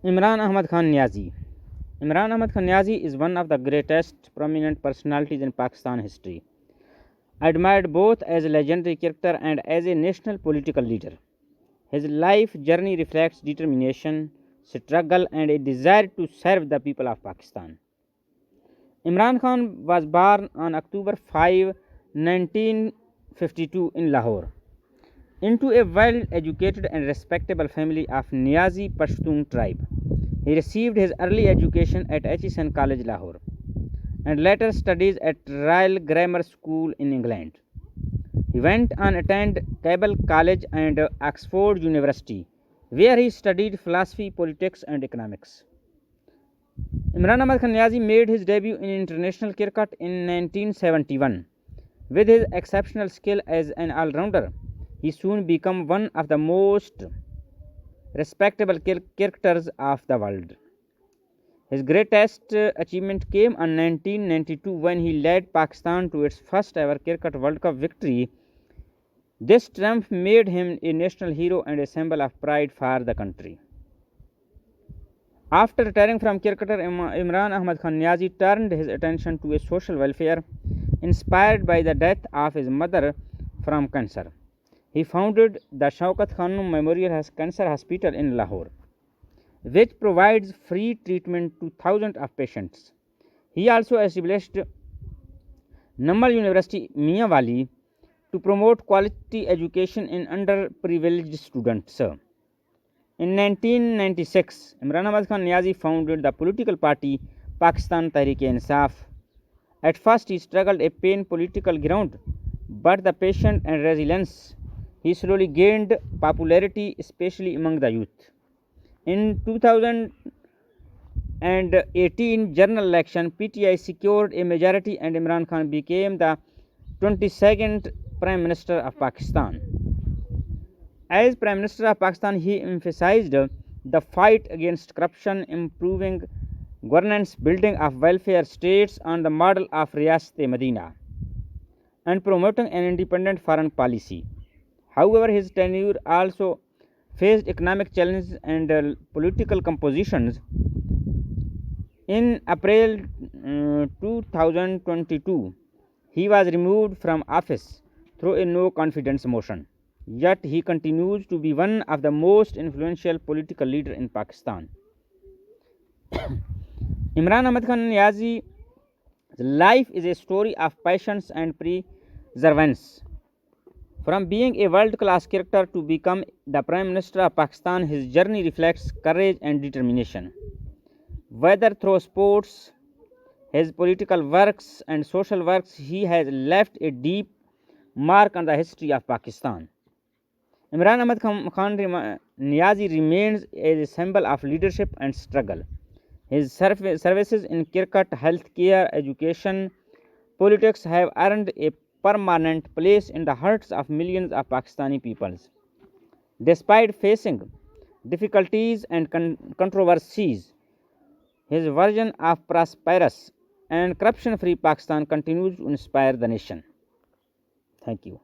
Imran Ahmad Khan Niazi. Imran Ahmad Khan Niazi is one of the greatest prominent personalities in Pakistan history, admired both as a legendary character and as a national political leader. His life journey reflects determination, struggle, and a desire to serve the people of Pakistan. Imran Khan was born on October 5, 1952 in Lahore, into a well-educated and respectable family of Niazi Pashtun tribe. He received his early education at Hsn College, Lahore, and later studies at Royal Grammar School in England. He went on to attend Cable College and Oxford University, where he studied philosophy, politics, and economics. Imran Ahmad Khan Niazi made his debut in international cricket in 1971. With his exceptional skill as an all-rounder, he soon became one of the most respectable cricketers of the world. His greatest achievement came in 1992 when he led Pakistan to its first ever Cricket World Cup victory. This triumph made him a national hero and a symbol of pride for the country. After retiring from cricketer, Imran Ahmad Khan Niazi turned his attention to social welfare, inspired by the death of his mother from cancer. He founded the Shaukat Khanum Memorial Cancer Hospital in Lahore, which provides free treatment to thousands of patients. He also established Namal University, Mianwali, to promote quality education in underprivileged students. In 1996, Imran Ahmad Khan Niazi founded the political party Pakistan Tehreek-e-Insaf. At first, he struggled upon political ground, but the patience and resilience, he slowly gained popularity, especially among the youth. In 2018 general election, PTI secured a majority and Imran Khan became the 22nd Prime Minister of Pakistan. As Prime Minister of Pakistan, he emphasized the fight against corruption, improving governance, building of welfare states on the model of Riyasat-e-Medina, and promoting an independent foreign policy. However, his tenure also faced economic challenges and political compositions. In April 2022, he was removed from office through a no confidence motion. Yet he continues to be one of the most influential political leaders in Pakistan. Imran Ahmad Khan Niazi's life is a story of patience and perseverance. From being a world-class character to become the Prime Minister of Pakistan, his journey reflects courage and determination. Whether through sports, his political works, and social works, he has left a deep mark on the history of Pakistan. Imran Ahmad Khan Niazi remains a symbol of leadership and struggle. His services in cricket, healthcare, education, politics have earned a permanent place in the hearts of millions of Pakistani peoples. Despite facing difficulties and controversies, his vision of prosperous and corruption-free Pakistan continues to inspire the nation. Thank you.